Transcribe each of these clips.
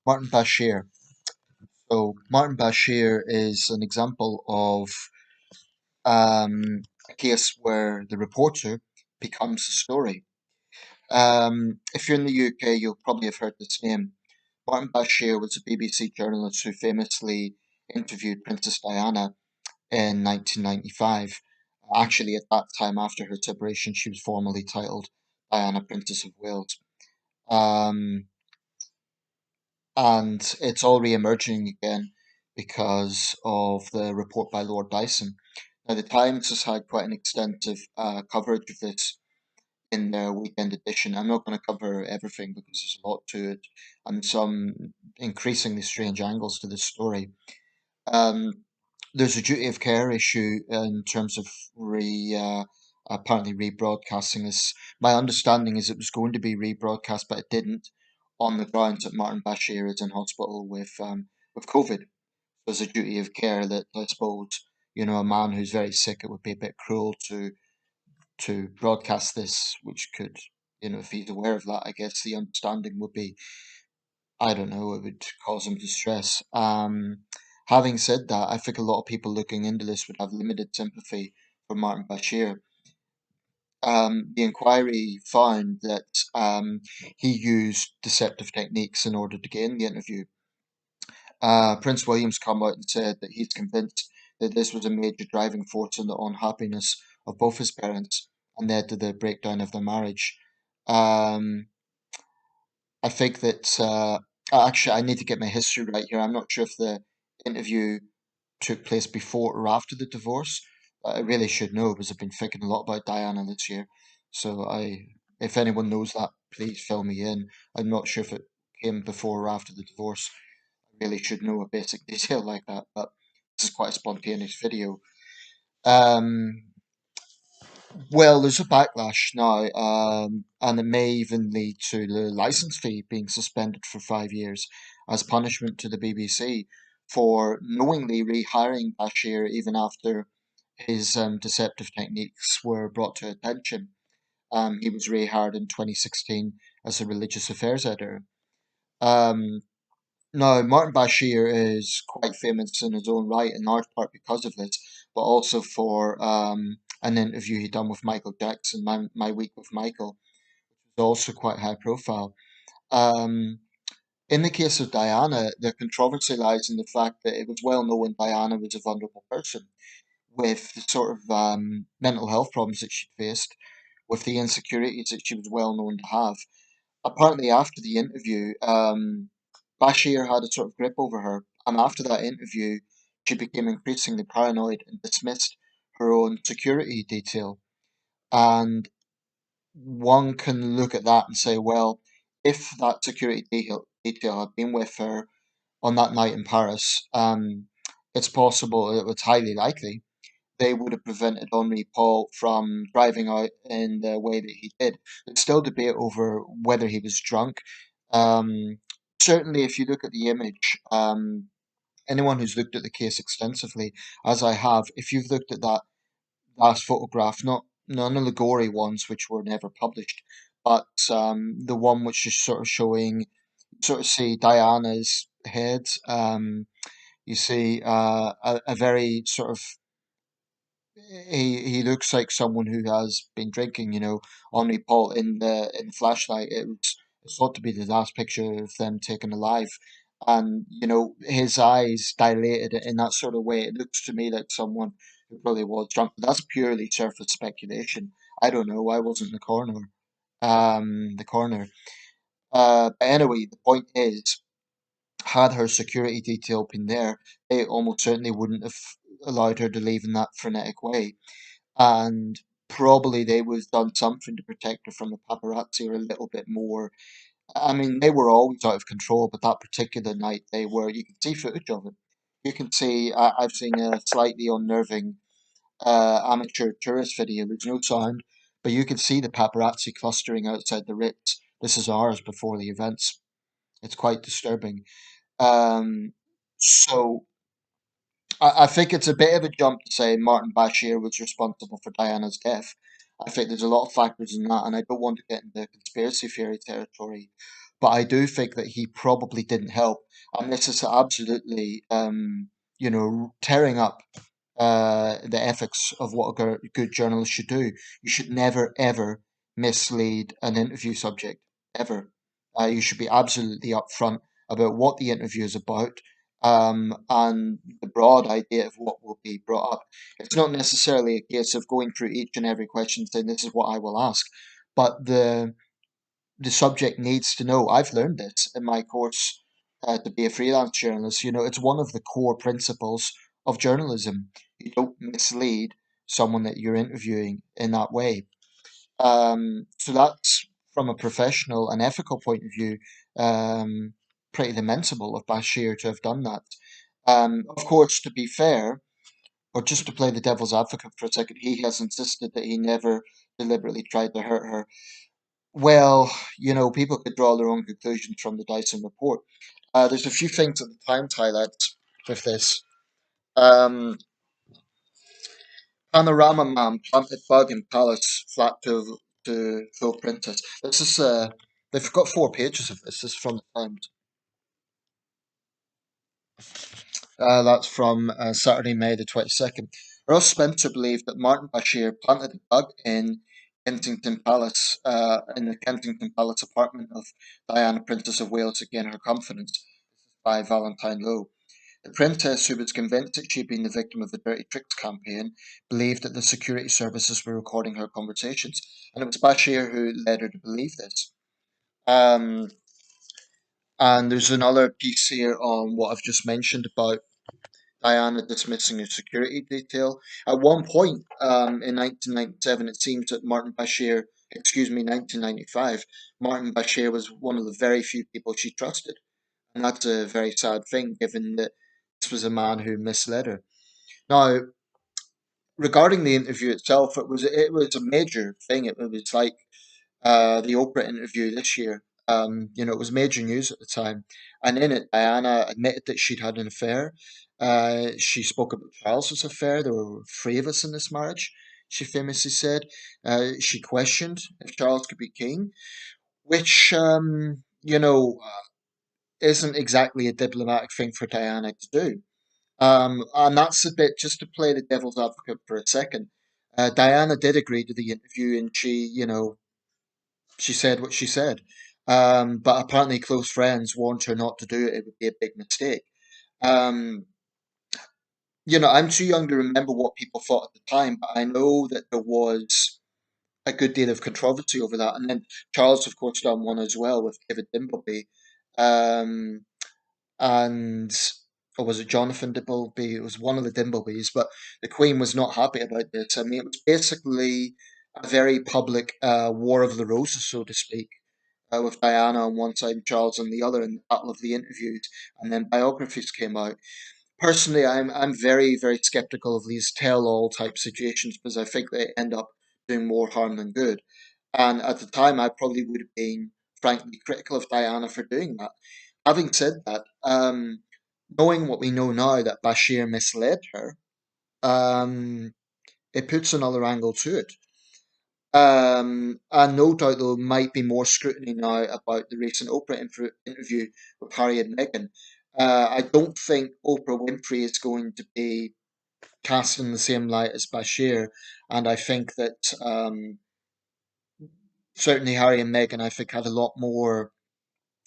Martin Bashir. So Martin Bashir is an example of a case where the reporter becomes the story. If you're in the UK, you'll probably have heard this name. Martin Bashir was a BBC journalist who famously interviewed Princess Diana in 1995. Actually, at that time, after her separation, she was formally titled Diana, Princess of Wales. Um, and it's all re-emerging again because of the report by Lord Dyson. Now, the Times has had quite an extensive coverage of this in their weekend edition. I'm not going to cover everything because there's a lot to it and some increasingly strange angles to this story. Um, there's a duty of care issue in terms of apparently rebroadcasting this. My understanding is it was going to be rebroadcast, but it didn't, on the grounds that Martin Bashir is in hospital with COVID. There's a duty of care that I suppose a man who's very sick, it would be a bit cruel to broadcast this, which could if he's aware of that, I guess the understanding would be I don't know, it would cause him distress. Having said that, I think a lot of people looking into this would have limited sympathy for Martin Bashir. The inquiry found that he used deceptive techniques in order to gain the interview. Prince William's come out and said that he's convinced that this was a major driving force in the unhappiness of both his parents and led to the breakdown of their marriage. Um, I think that actually I need to get my history right here. I'm not sure if the interview took place before or after the divorce. I really should know because I've been thinking a lot about Diana this year. So if anyone knows that, please fill me in. I'm not sure if it came before or after the divorce. I really should know a basic detail like that, but this is quite a spontaneous video. Um, well, there's a backlash now, and it may even lead to the license fee being suspended for 5 years as punishment to the BBC for knowingly rehiring Bashir even after his deceptive techniques were brought to attention. He was rehired in 2016 as a religious affairs editor. Um, Now, Martin Bashir is quite famous in his own right, in large part because of this, but also for an interview he done with Michael Jackson, My Week with Michael, was also quite high profile. Um, in the case of Diana, the controversy lies in the fact that it was well known Diana was a vulnerable person with the sort of mental health problems that she faced, with the insecurities that she was well known to have. Apparently, after the interview, Bashir had a sort of grip over her, and after that interview, she became increasingly paranoid and dismissed her own security detail. And one can look at that and say, well, if that detail had been with her on that night in Paris, it's possible, it's highly likely, they would have prevented Henri Paul from driving out in the way that he did. There's still debate over whether he was drunk. Um, Certainly, if you look at the image, anyone who's looked at the case extensively, as I have, if you've looked at that last photograph, not none of the gory ones which were never published, but the one which is sort of showing, sort of see Diana's head. You see a very sort of he looks like someone who has been drinking, Henri Paul in the flashlight. It's thought to be the last picture of them taken alive. And, his eyes dilated in that sort of way. It looks to me like someone who probably was drunk. But that's purely surface speculation. I don't know. I wasn't in the corner. The corner. But anyway, the point is, had her security detail been there, they almost certainly wouldn't have allowed her to leave in that frenetic way, and probably they would have done something to protect her from the paparazzi or a little bit more. I mean, they were always out of control, but that particular night they were. You can see footage of it. You can see. I've seen a slightly unnerving amateur tourist video. There's no sound, but you can see the paparazzi clustering outside the Ritz. This is hours before the events. It's quite disturbing. So I think it's a bit of a jump to say Martin Bashir was responsible for Diana's death. I think there's a lot of factors in that, and I don't want to get into conspiracy theory territory, but I do think that he probably didn't help, and this is absolutely, tearing up the ethics of what a good journalist should do. You should never, ever mislead an interview subject, ever. You should be absolutely upfront about what the interview is about, and the broad idea of what will be brought up. It's not necessarily a case of going through each and every question saying this is what I will ask, but the subject needs to know. I've learned this in my course to be a freelance journalist. It's one of the core principles of journalism. You don't mislead someone that you're interviewing in that way. So that's from a professional and ethical point of view, um, pretty lamentable of Bashir to have done that. Of course, to be fair, or just to play the devil's advocate for a second, he has insisted that he never deliberately tried to hurt her. Well, people could draw their own conclusions from the Dyson report. There's a few things that the Times highlights with this. Um, Panorama man planted bug in palace flat to full printers. They've got 4 pages of this. This is from the Times. That's from Saturday, May the 22nd. Ross Spencer believed that Martin Bashir planted a bug in the Kensington Palace apartment of Diana, Princess of Wales, to gain her confidence, by Valentine Lowe. The princess, who was convinced that she'd been the victim of the Dirty Tricks campaign, believed that the security services were recording her conversations, and it was Bashir who led her to believe this. Um, and there's another piece here on what I've just mentioned about Diana dismissing a security detail. At one point, in 1997, it seems that 1995, Martin Bashir was one of the very few people she trusted. And that's a very sad thing, given that this was a man who misled her. Now, regarding the interview itself, it was a major thing. It was like the Oprah interview this year. It was major news at the time. And in it, Diana admitted that she'd had an affair. She spoke about Charles's affair. There were 3 of us in this marriage, she famously said. She questioned if Charles could be king, which, isn't exactly a diplomatic thing for Diana to do. And that's a bit, just to play the devil's advocate for a second. Diana did agree to the interview, and she said what she said. But apparently, close friends warned her not to do it. It would be a big mistake. Um, I'm too young to remember what people thought at the time, but I know that there was a good deal of controversy over that. And then Charles, of course, done one as well with David Dimbleby. Um, and or was it Jonathan Dimbleby? It was one of the Dimblebys, but the Queen was not happy about this. I mean, it was basically a very public War of the Roses, so to speak, with Diana on one side and Charles on the other, in the battle of the interviews, and then biographies came out. Personally, I'm very very skeptical of these tell-all type situations because I think they end up doing more harm than good. And at the time, I probably would have been frankly critical of Diana for doing that. Having said that, knowing what we know now that Bashir misled her, um, it puts another angle to it. And no doubt there might be more scrutiny now about the recent Oprah interview with Harry and Meghan. I don't think Oprah Winfrey is going to be cast in the same light as Bashir, and I think that certainly Harry and Meghan, I think, had a lot more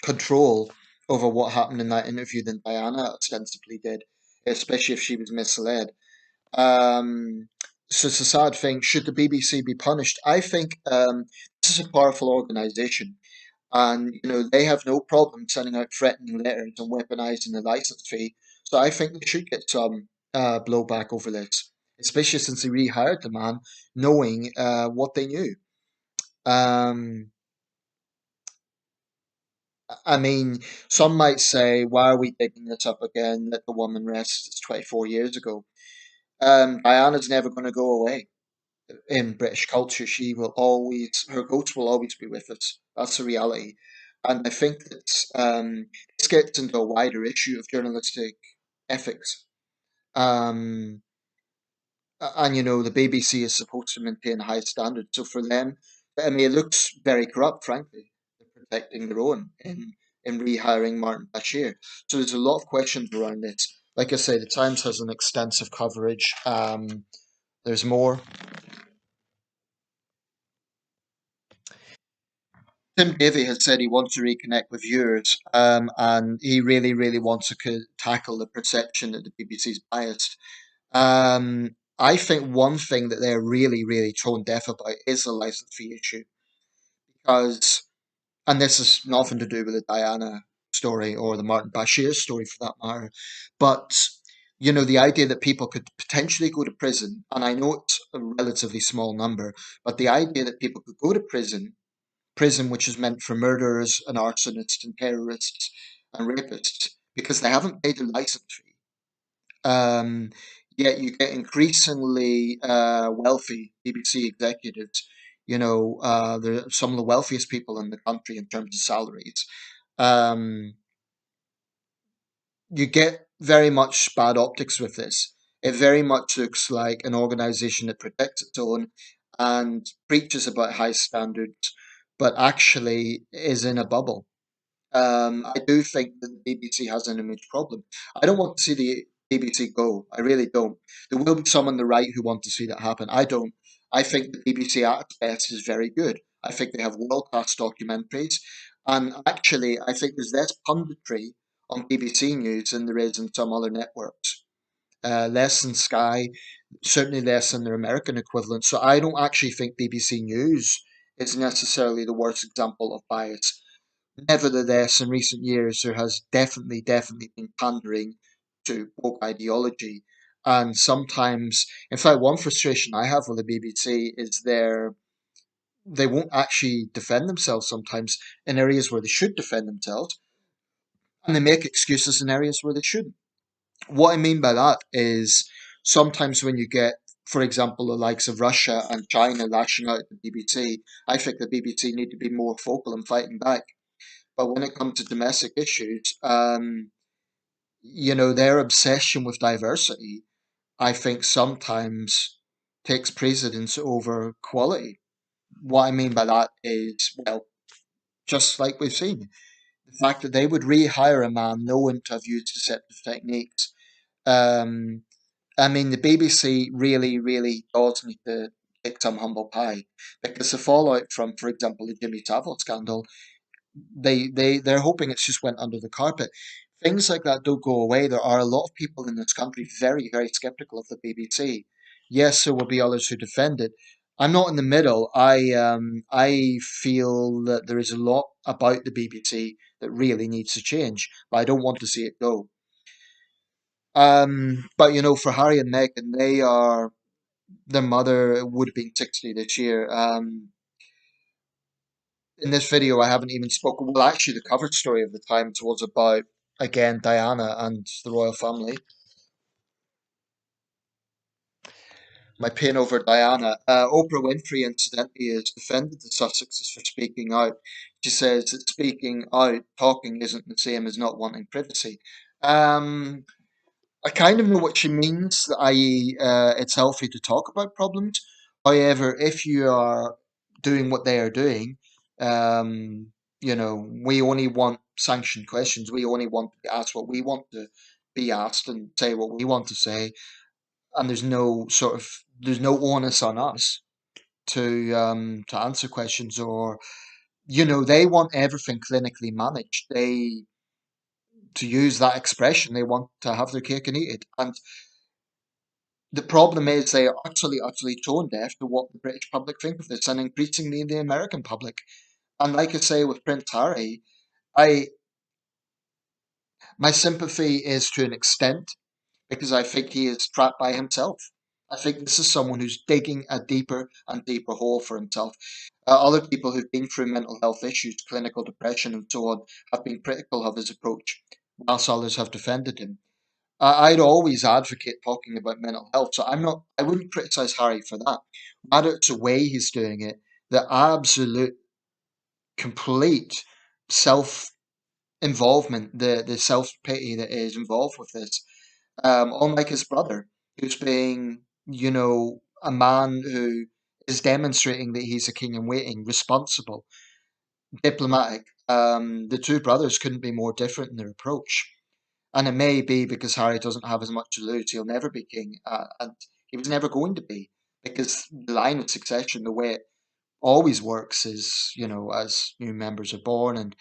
control over what happened in that interview than Diana ostensibly did, especially if she was misled. Um, so it's a sad thing. Should the BBC be punished? I think this is a powerful organisation, and they have no problem sending out threatening letters and weaponising the licence fee. So I think they should get some blowback over this, especially since they rehired the man, knowing what they knew. Um, I mean, some might say, why are we digging this up again? Let the woman rest. It's 24 years ago. Diana's never going to go away in British culture. Her ghost will always be with us. That's the reality. And I think that this gets into a wider issue of journalistic ethics. Um, And the BBC is supposed to maintain high standards. So for them, I mean, it looks very corrupt, frankly. They're protecting their own in rehiring Martin Bashir. So there's a lot of questions around this. Like I say, the Times has an extensive coverage. There's more. Tim Davie has said he wants to reconnect with viewers, and he really, really wants to tackle the perception that the BBC is biased. I think one thing that they're really, really tone deaf about is the license fee issue, because, and this is nothing to do with the Diana story or the Martin Bashir story for that matter, but the idea that people could potentially go to prison, and I know it's a relatively small number, but the idea that people could go to prison which is meant for murderers and arsonists and terrorists and rapists, because they haven't paid a license fee. Um, Yet you get increasingly wealthy BBC executives. They're some of the wealthiest people in the country in terms of salaries. Um, you get very much bad optics with this. It very much looks like an organization that protects its own and preaches about high standards, but actually is in a bubble. I do think that the BBC has an image problem. I don't want to see the BBC go. I really don't. There will be some on the right who want to see that happen. I don't. I think the BBC at its best is very good. I think they have world class documentaries. And actually, I think there's less punditry on BBC News than there is in some other networks. Less than Sky, certainly less than their American equivalent. So I don't actually think BBC News is necessarily the worst example of bias. Nevertheless, in recent years, there has definitely, definitely been pandering to woke ideology. And sometimes, in fact, one frustration I have with the BBC is they won't actually defend themselves sometimes in areas where they should defend themselves, and they make excuses in areas where they shouldn't. What I mean by that is sometimes when you get, for example, the likes of Russia and China lashing out at the BBC, I think the BBC need to be more vocal and fighting back. But when it comes to domestic issues, their obsession with diversity, I think sometimes takes precedence over quality. What I mean by that is, well, just like we've seen, the fact that they would rehire a man known to have used deceptive techniques. Um, I mean, the BBC really, really does need to take some humble pie, because the fallout from, for example, the Jimmy Savile scandal, they're hoping it's just went under the carpet. Things like that don't go away. There are a lot of people in this country very, very skeptical of the BBC. Yes, there will be others who defend it. I'm not in the middle. I feel that there is a lot about the BBC that really needs to change, but I don't want to see it go. But for Harry and Meghan, their mother would have been 60 this year. In this video, I haven't even spoken. Well, actually, the cover story of the Times was about, again, Diana and the royal family. My pain over Diana. Oprah Winfrey, incidentally, has defended the Sussexes for speaking out. She says that speaking out, talking, isn't the same as not wanting privacy. Um, I kind of know what she means, i.e., it's healthy to talk about problems. However, if you are doing what they are doing, um, we only want sanctioned questions. We only want to ask what we want to be asked and say what we want to say. And there's no onus on us to answer questions, or they want everything clinically managed. They, to use that expression, they want to have their cake and eat it. And the problem is they are utterly, utterly tone deaf to what the British public think of this, and increasingly the American public. And like I say with Prince Harry, I my sympathy is to an extent, because I think he is trapped by himself. I think this is someone who's digging a deeper and deeper hole for himself. Other people who've been through mental health issues, clinical depression, and so on, have been critical of his approach, whilst others have defended him. I'd always advocate talking about mental health, so I wouldn't criticize Harry for that. Rather, it's the way he's doing it, the absolute, complete self involvement, the self pity that is involved with this. Unlike his brother, who's being a man who is demonstrating that he's a king in waiting, responsible, diplomatic. The two brothers couldn't be more different in their approach. And it may be because Harry doesn't have as much to lose, he'll never be king, and he was never going to be, because the line of succession, the way it always works, is as new members are born, and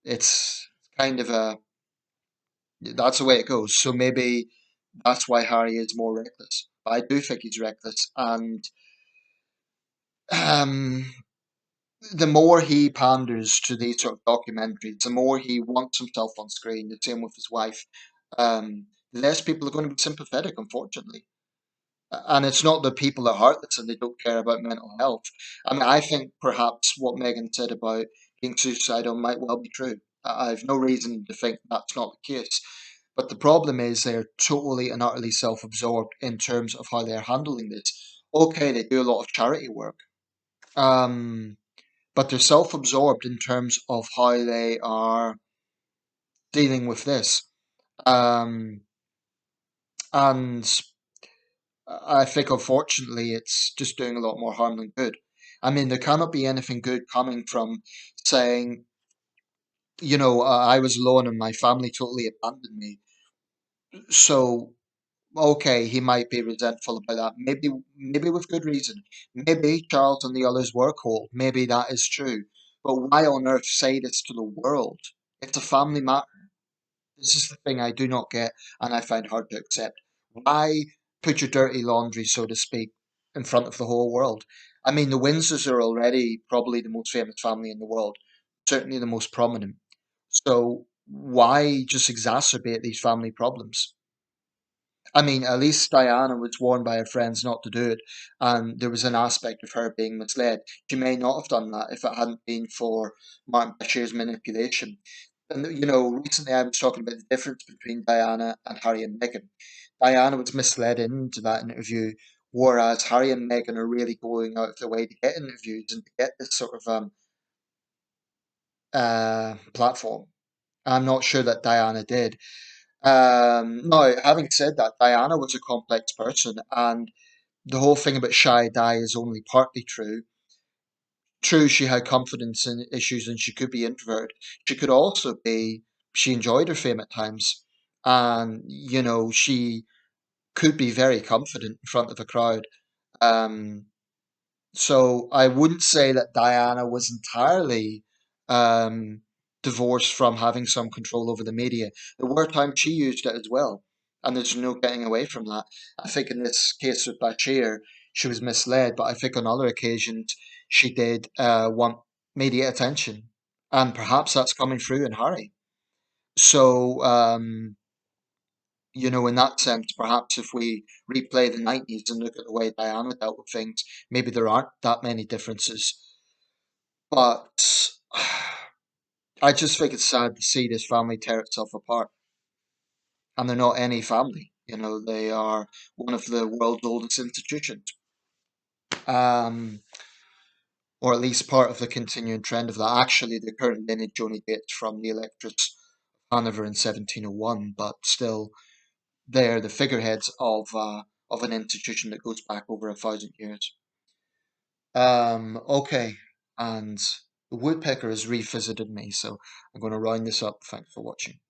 it's kind of a that's the way it goes. So maybe that's why Harry is more reckless. But I do think he's reckless, and um, the more he panders to these sort of documentaries, the more he wants himself on screen. The same with his wife. The less people are going to be sympathetic, unfortunately. And it's not that people are heartless and they don't care about mental health. I mean, I think perhaps what Megan said about being suicidal might well be true. I have no reason to think that's not the case. But the problem is they're totally and utterly self absorbed in terms of how they're handling this. Okay, they do a lot of charity work, um, but they're self absorbed in terms of how they are dealing with this. Um, and I think unfortunately it's just doing a lot more harm than good. I mean, there cannot be anything good coming from saying, I was alone and my family totally abandoned me. So, okay, he might be resentful about that. Maybe with good reason. Maybe Charles and the others were cold. Maybe that is true. But why on earth say this to the world? It's a family matter. This is the thing I do not get and I find hard to accept. Why put your dirty laundry, so to speak, in front of the whole world? I mean, the Windsors are already probably the most famous family in the world, certainly the most prominent. So why just exacerbate these family problems? I mean, at least Diana was warned by her friends not to do it, and there was an aspect of her being misled. She may not have done that if it hadn't been for Martin Bashir's manipulation. And recently I was talking about the difference between Diana and Harry and Meghan. Diana was misled into that interview, whereas Harry and Meghan are really going out of their way to get interviews and to get this sort of platform. I'm not sure that Diana did. No, having said that, Diana was a complex person, and the whole thing about shy die is only partly true. True, she had confidence in issues and she could be introverted. She could also be, she enjoyed her fame at times. And, she could be very confident in front of a crowd. Um, so I wouldn't say that Diana was entirely um, divorced from having some control over the media. There were times she used it as well, and there's no getting away from that. I think in this case with Bashir, she was misled, but I think on other occasions she did want media attention, and perhaps that's coming through in Harry. So, in that sense, perhaps if we replay the 90s and look at the way Diana dealt with things, maybe there aren't that many differences. But I just think it's sad to see this family tear itself apart. And they're not any family. They are one of the world's oldest institutions. Um, or at least part of the continuing trend of that. Actually, the current lineage only dates from the Electress of Hanover in 1701, but still, they're the figureheads of an institution that goes back over 1,000 years. Okay, and the woodpecker has revisited me, so I'm going to round this up. Thanks for watching.